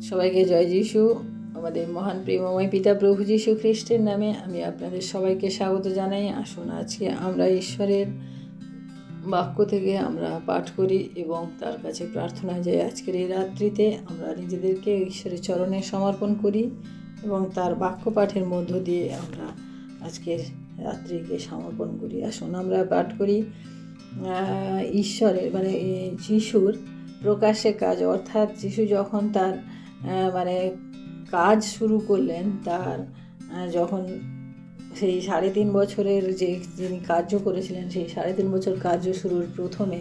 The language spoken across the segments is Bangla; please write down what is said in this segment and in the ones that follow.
সবাইকে জয় যিশু। আমাদের মহান প্রেমময় পিতা প্রভু যীশু খ্রিস্টের নামে আমি আপনাদের সবাইকে স্বাগত জানাই। আসুন আজকে আমরা ঈশ্বরের বাক্য থেকে আমরা পাঠ করি এবং তার কাছে প্রার্থনা যাই। আজকের এই রাত্রিতে আমরা নিজেদেরকে ঈশ্বরের চরণে সমর্পণ করি এবং তার বাক্য পাঠের মধ্য দিয়ে আমরা আজকের রাত্রিকে সমর্পণ করি। আসুন আমরা পাঠ করি ঈশ্বরের যিশুর প্রকাশ্যে কাজ, অর্থাৎ যিশু যখন তার কাজ শুরু করলেন, তার যখন সেই 3.5 বছরের যিনি কার্য করেছিলেন, সেই 3.5 বছর কার্য শুরুর প্রথমে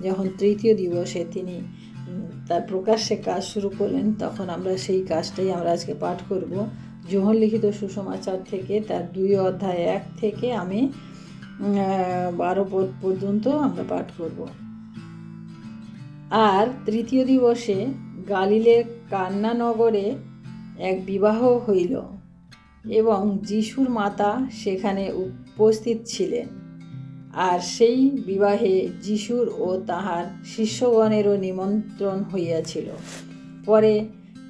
যখন তৃতীয় দিবসে তিনি তার প্রকাশ্যে কাজ শুরু করলেন, তখন আমরা সেই কাজটাই আমরা আজকে পাঠ করব। যোহন লিখিত সুসমাচার থেকে তার 2 অধ্যায় 1 থেকে আমি 12 পদ পর্যন্ত আমরা পাঠ করব। আর তৃতীয় দিবসে গালিলের কান্না নগরে এক বিবাহ হইল এবং যিশুর মাতা সেখানে উপস্থিত ছিলেন। আর সেই বিবাহে যিশুর ও তাহার শিষ্যগণেরও নিমন্ত্রণ হইয়াছিল। পরে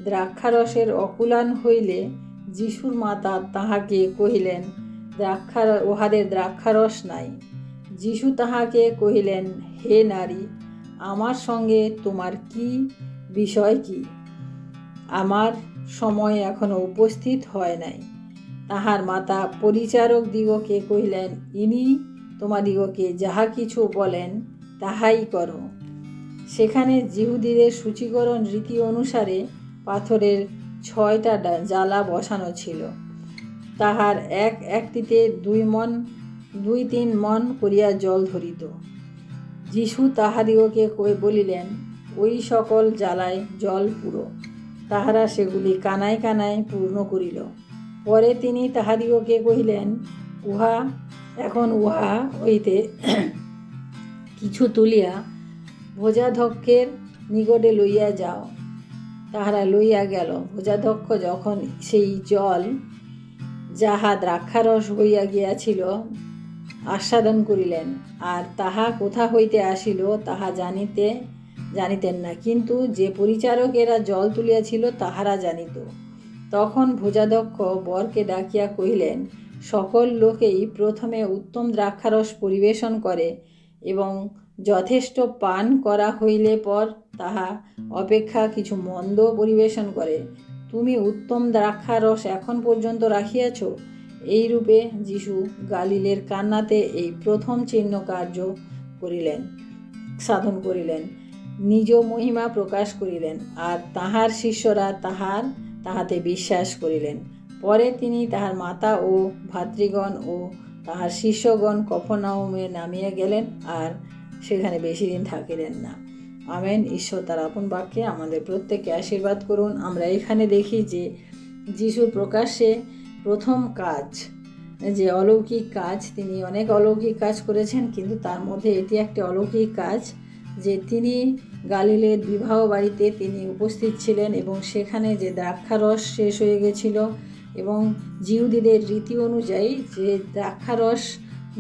দ্রাক্ষারসের অকুলান হইলে যিশুর মাতা তাহাকে কহিলেন, উহাদের দ্রাক্ষারস নাই। যিশু তাহাকে কহিলেন, হে নারী, আমার সঙ্গে তোমার কি বিষয় কি? আমার সময় এখনো উপস্থিত হয় নাই। তাহার মাতা পরিচারক দিগকে কহিলেন, ইনি তোমাদিগকে যাহা কিছু বলেন তাহাই করো। সেখানে যিহুদীদের সূচীকরণ রীতি অনুসারে পাথরের 6টা জ্বালা বসানো ছিল। তাহার একটিতে 2-3 মণ করিয়া জল ধরিত। যিশু তাহাদিগকে বলিলেন, ওই সকল জ্বালায় জল পুরো। তাহারা সেগুলি কানায় কানায় পূর্ণ করিল। পরে তিনি তাহাদিগকে কহিলেন, উহা হইতে কিছু তুলিয়া ভোজাধ্যক্ষের নিকটে লইয়া যাও। তাহারা লইয়া গেল। ভোজাধ্যক্ষ যখন সেই জল, যাহা দ্রাক্ষারস হইয়া গিয়াছিল, আস্বাদন করিলেন, আর তাহা কোথা হইতে আসিল তাহা জানিতেন না, কিন্তু যে পরিচারকেরা জল তুলিয়াছিল তাহারা জানিত। তখন ভোজাধ্যক্ষ বরকে ডাকিয়া কহিলেন, সকল লোকেই প্রথমে উত্তম দ্রাক্ষারস পরিবেশন করে এবং যথেষ্ট পান করা হইলে পর তাহা অপেক্ষা কিছু মন্দ পরিবেশন করে। তুমি উত্তম দ্রাক্ষারস এখন পর্যন্ত রাখিয়াছ। এইরূপে যিশু গালিলের কান্নাতে এই প্রথম চিহ্ন কার্য সাধন করিলেন, নিজ মহিমা প্রকাশ করিলেন, আর তাহার শিষ্যরা তাহাতে বিশ্বাস করিলেন। পরে তিনি তাহার মাতা ও ভাতৃগণ ও তাহার শিষ্যগণ কফরনাহুমে নামিয়া গেলেন, আর সেখানে বেশি দিন থাকিলেন না। আমেন। ঈশ্বর তার আপন বাক্যে আমাদের প্রত্যেককে আশীর্বাদ করুন। আমরা এখানে দেখি যে যিশুর প্রকাশ্যে প্রথম কাজ, যে অলৌকিক কাজ, তিনি অনেক অলৌকিক কাজ করেছেন, কিন্তু তার মধ্যে এটি একটি অলৌকিক কাজ যে তিনি গালিলের বিবাহ বাড়িতে তিনি উপস্থিত ছিলেন এবং সেখানে যে দ্রাক্ষারস শেষ হয়ে গেছিল এবং যিহুদীদের রীতি অনুযায়ী যে দ্রাক্ষারস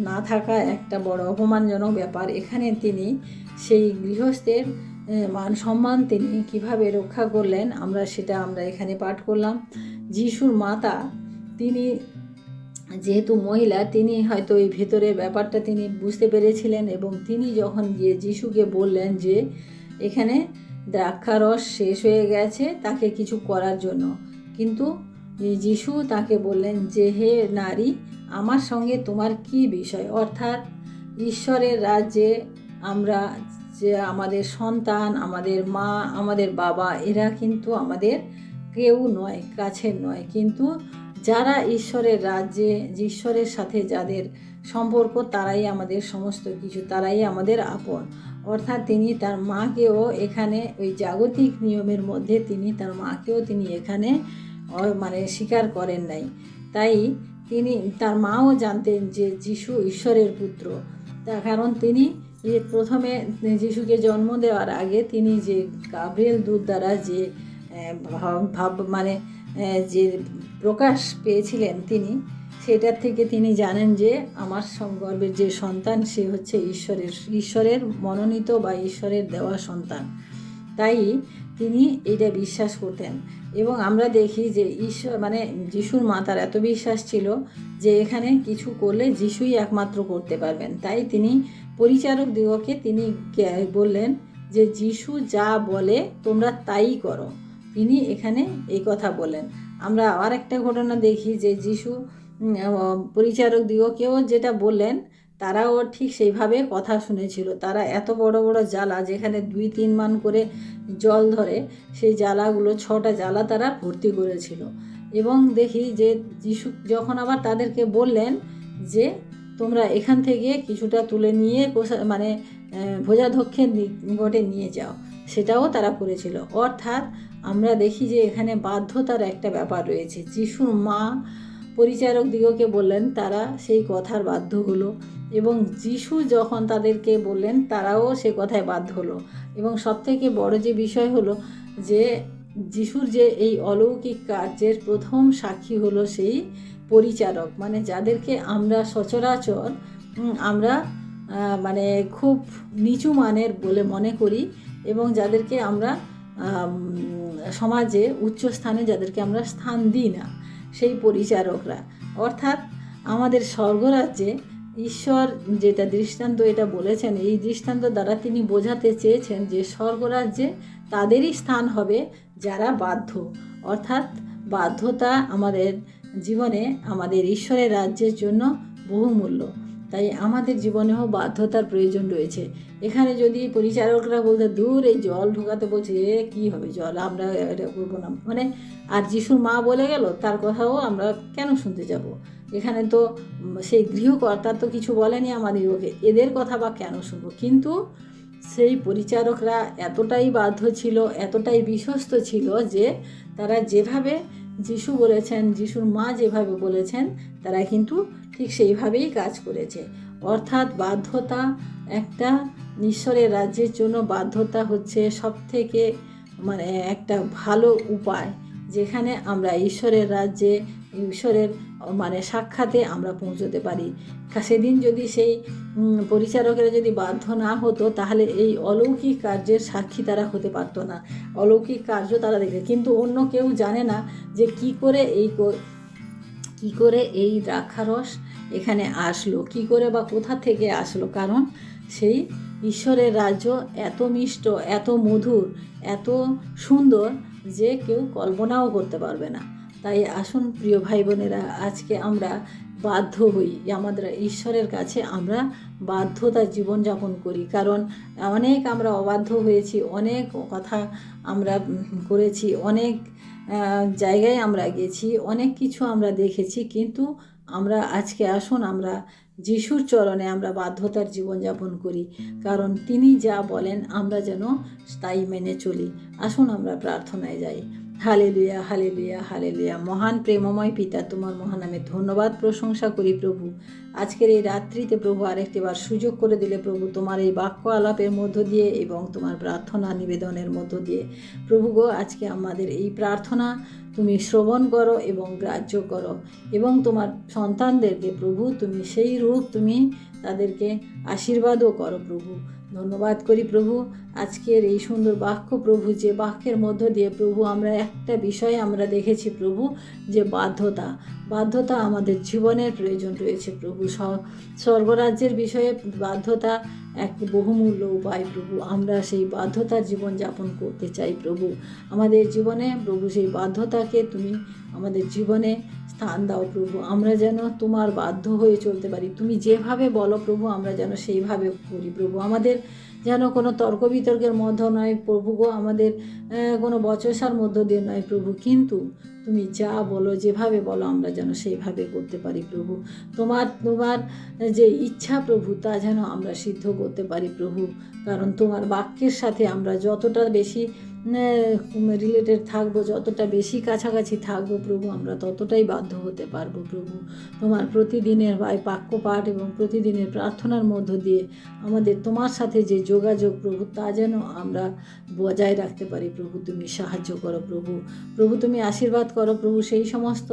না থাকা একটা বড় অপমানজনক ব্যাপার। এখানে তিনি সেই গৃহস্থের মান সম্মান তিনি কিভাবে রক্ষা করলেন, আমরা এখানে পাঠ করলাম। যিশুর মাতা, তিনি যেহেতু মহিলা, তিনি হয়তো এই ভেতরের ব্যাপারটা তিনি বুঝতে পেরেছিলেন এবং তিনি যখন গিয়ে যিশুকে বললেন যে এখানে দ্রাক্ষারস শেষ হয়ে গেছে, তাকে কিছু করার জন্য, কিন্তু যিশু তাকে বললেন যে, হে নারী, আমার সঙ্গে তোমার কি বিষয়? অর্থাৎ ঈশ্বরের রাজ্যে আমরা যে আমাদের সন্তান, আমাদের মা, আমাদের বাবা, এরা কিন্তু আমাদের কেউ নয়, কাছের নয়, কিন্তু যারা ঈশ্বরের রাজ্যে, ঈশ্বরের সাথে যাদের সম্পর্ক, তারাই আমাদের সমস্ত কিছু, তারাই আমাদের আপন। অর্থাৎ তিনি তার মাকেও এখানে ওই জাগতিক নিয়মের মধ্যে তার মাকেও তিনি এখানে স্বীকার করেন নাই। তাই তার মাও জানতেন যে যিশু ঈশ্বরের পুত্র। তার কারণ তিনি প্রথমে যিশুকে জন্ম দেওয়ার আগে তিনি যে গাব্রিয়েল দূত দ্বারা যে যে প্রকাশ পেয়েছিলেন, তিনি সেটার থেকে তিনি জানেন যে আমার গর্ভের যে সন্তান, সে হচ্ছে ঈশ্বরের মনোনীত বা ঈশ্বরের দেওয়া সন্তান। তাই তিনি এটা বিশ্বাস করতেন। এবং আমরা দেখি যে ঈশ্বর মানে যিশুর মাতার এত বিশ্বাস ছিল যে এখানে কিছু করলে যিশুই একমাত্র করতে পারবেন। তাই তিনি পরিচারক দিগকে তিনি বললেন যে যিশু যা বলে তোমরা তাই করো। তিনি এখানে এই কথা বলেন। আমরা আর একটা ঘটনা দেখি যে যিশু পরিচারক দিগকেও যেটা বললেন তারাও ঠিক সেইভাবে কথা শুনেছিল। তারা এত বড় বড় জালা যেখানে 2-3 মান করে জল ধরে সেই জালাগুলো 6টা জালা তারা ভর্তি করেছিল। এবং দেখি যে যিশু যখন আবার তাদেরকে বললেন যে তোমরা এখান থেকে কিছুটা তুলে নিয়ে মানে ভোজাধ্যক্ষের নিকটে নিয়ে যাও, সেটাও তারা করেছিল। অর্থাৎ আমরা দেখি যে এখানে বাধ্যতার একটা ব্যাপার রয়েছে। যিশুর মা পরিচারক দিগকে বললেন, তারা সেই কথার বাধ্য হলো এবং যিশু যখন তাদেরকে বললেন তারাও সে কথায় বাধ্য হলো। এবং সবথেকে বড় যে বিষয় হলো যে যিশুর যে এই অলৌকিক কার্যের প্রথম সাক্ষী হলো সেই পরিচারক, মানে যাদেরকে আমরা সচরাচর আমরা মানে খুব নিচু মানের বলে মনে করি এবং যাদেরকে আমরা সমাজে উচ্চ স্থানে যাদেরকে আমরা স্থান দিই না, সেই পরিচারকরা। অর্থাৎ আমাদের স্বর্গরাজ্যে ঈশ্বর যেটা দৃষ্টান্ত এটা বলেছেন, এই দৃষ্টান্ত দ্বারা তিনি বোঝাতে চেয়েছেন যে স্বর্গরাজ্যে তাদেরই স্থান হবে যারা বাধ্য। অর্থাৎ বাধ্যতা আমাদের জীবনে আমাদের ঈশ্বরের রাজ্যের জন্য বহুমূল্য। তাই আমাদের জীবনেও বাধ্যতার প্রয়োজন রয়েছে। এখানে যদি পরিচারকরা বলতে দূর এই জল ঢোকাতে বলছে, কী হবে জল, আমরা এটা করবো না, মানে আর যিশুর মা বলে গেল তার কথাও আমরা কেন শুনতে যাব? এখানে তো সেই গৃহকর্তা তো কিছু বলেনি আমাদের ওকে, এদের কথা বা কেন শুনবো? কিন্তু সেই পরিচারকরা এতটাই বাধ্য ছিল, এতটাই বিশ্বস্ত ছিল যে তারা যেভাবে যিশু বলেছেন, যিশুর মা যেভাবে বলেছেন, তারা কিন্তু ঠিক সেইভাবেই কাজ করেছে। অর্থাৎ বাধ্যতা একটা ঈশ্বরের রাজ্যের জন্য বাধ্যতা হচ্ছে সবথেকে মানে একটা ভালো উপায় যেখানে আমরা ঈশ্বরের রাজ্যে ঈশ্বরের মানে সাক্ষাতে আমরা পৌঁছতে পারি। সেদিন যদি সেই পরিচারকেরা যদি বাধ্য না হতো তাহলে এই অলৌকিক কার্যের সাক্ষী তারা হতে পারতো না, অলৌকিক কার্য তারা দেখে। কিন্তু অন্য কেউ জানে না যে কি করে এই দ্রাক্ষারস এখানে আসলো, কি করে বা কোথা থেকে আসলো, কারণ সেই ঈশ্বরের রাজ্য এত মিষ্ট, এত মধুর, এত সুন্দর যে কেউ কল্পনাও করতে পারবে না। তাই আসুন প্রিয় ভাই বোনেরা, আজকে আমরা বাধ্য হই, আমাদের ঈশ্বরের কাছে আমরা বাধ্যতার জীবনযাপন করি। কারণ অনেক আমরা অবাধ্য হয়েছি, অনেক কথা আমরা করেছি, অনেক জায়গায় আমরা গেছি, অনেক কিছু আমরা দেখেছি, কিন্তু আমরা আজকে আসুন আমরা যিশুর চরণে আমরা বাধ্যতার জীবনযাপন করি, কারণ তিনি যা বলেন আমরা যেন তাই মেনে চলি। আসুন আমরা প্রার্থনায় যাই। Hallelujah, hallelujah, hallelujah. মহান প্রেমময় পিতা, তোমার মহানামে ধন্যবাদ প্রশংসা করি প্রভু। আজকের এই রাত্রিতে প্রভু আরেকটিবার সুযোগ করে দিলে প্রভু, তোমার এই বাক্য আলাপের মধ্য দিয়ে এবং তোমার প্রার্থনা নিবেদনের মধ্য দিয়ে প্রভু গো, আজকে আমাদের এই প্রার্থনা তুমি শ্রবণ করো এবং গ্রাহ্য করো এবং তোমার সন্তানদেরকে প্রভু তুমি সেই রূপ তুমি তাদেরকে আশীর্বাদও করো প্রভু। ধন্যবাদ করি প্রভু আজকের এই সুন্দর বাক্য প্রভু, যে বাক্যের মধ্য দিয়ে প্রভু আমরা একটা বিষয় আমরা দেখেছি প্রভু, যে বাধ্যতা আমাদের জীবনের প্রয়োজন রয়েছে প্রভু। স্বর্গরাজ্যের বিষয়ে বাধ্যতা এক বহুমূল্য উপায় প্রভু। আমরা সেই বাধ্যতার জীবনযাপন করতে চাই প্রভু আমাদের জীবনে। প্রভু সেই বাধ্যতাকে তুমি আমাদের জীবনে স্থান দাও প্রভু, আমরা যেন তোমার বাধ্য হয়ে চলতে পারি। তুমি যেভাবে বলো প্রভু আমরা যেন সেইভাবে করি প্রভু। আমাদের যেন কোনো তর্ক বিতর্কের মধ্য নয় প্রভু গো, আমাদের কোনো বচসার মধ্য দিয়ে নয় প্রভু, কিন্তু তুমি যা বলো যেভাবে বলো আমরা যেন সেইভাবে করতে পারি প্রভু। তোমার যে ইচ্ছা প্রভু তা যেন আমরা সিদ্ধ করতে পারি প্রভু, কারণ তোমার বাক্যের সাথে আমরা যতটা বেশি রিলেটেড থাকবো, যতটা বেশি কাছাকাছি থাকবো প্রভু, আমরা ততটাই বাধ্য হতে পারবো প্রভু। তোমার প্রতিদিনের বাক্য পাঠ এবং প্রতিদিনের প্রার্থনার মধ্য দিয়ে আমাদের তোমার সাথে যে যোগাযোগ প্রভু তা যেন আমরা বজায় রাখতে পারি প্রভু। তুমি সাহায্য করো প্রভু। তুমি আশীর্বাদ করো প্রভু সেই সমস্ত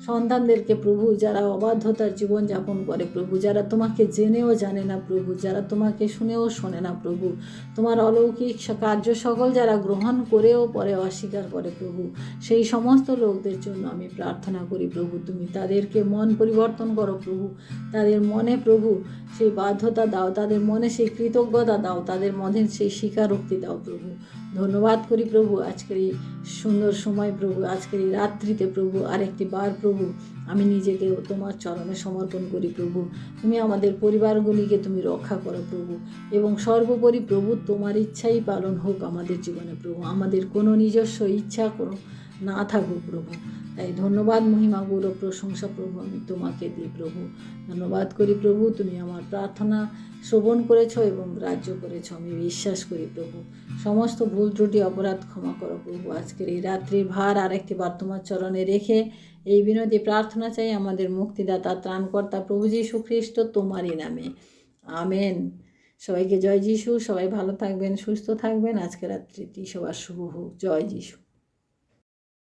সন্তানদেরকে প্রভু যারা অবাধ্যতার জীবনযাপন করে প্রভু, যারা তোমাকে জেনেও জানে না প্রভু, যারা তোমাকে শুনেও শোনে না প্রভু, তোমার অলৌকিক কার্য সকল যারা গ্রহণ গ্রহণ করেও পরে অস্বীকার করে প্রভু, সেই সমস্ত লোকদের জন্য আমি প্রার্থনা করি প্রভু, তুমি তাদেরকে মন পরিবর্তন করো প্রভু, তাদের মনে প্রভু সেই বাধ্যতা দাও, তাদের মনে সেই কৃতজ্ঞতা দাও, তাদের মনে সেই স্বীকারোক্তি দাও প্রভু। ধন্যবাদ করি প্রভু আজকের এই সুন্দর সময় প্রভু, আজকের এই রাত্রিতে প্রভু আরেকটি বার প্রভু আমি নিজেকে তোমার চরণে সমর্পণ করি প্রভু। তুমি আমাদের পরিবারগুলিকে তুমি রক্ষা করো প্রভু, এবং সর্বোপরি প্রভু তোমার ইচ্ছাই পালন হোক আমাদের জীবনে প্রভু, আমাদের কোনো নিজস্ব ইচ্ছা কোনো না থাকুক প্রভু। তাই ধন্যবাদ, মহিমা, গৌরব, প্রশংসা প্রভু আমি তোমাকে দিই প্রভু। ধন্যবাদ করি প্রভু, তুমি আমার প্রার্থনা শ্রবণ করেছ এবং গ্রাহ্য করেছ, আমি বিশ্বাস করি প্রভু। সমস্ত ভুল ত্রুটি অপরাধ ক্ষমা করো প্রভু। আজকের এই রাত্রির ভার আরেকটি বার তোমার চরণে রেখে এই বিনতি প্রার্থনা চাই আমাদের মুক্তিদাতা ত্রাণকর্তা প্রভু যীশু খ্রিস্ট তোমারই নামে, আমেন। সবাইকে জয় যিশু, সবাই ভালো থাকবেন, সুস্থ থাকবেন। আজকের রাত্রিটি সবার শুভ হোক। জয় যিশু।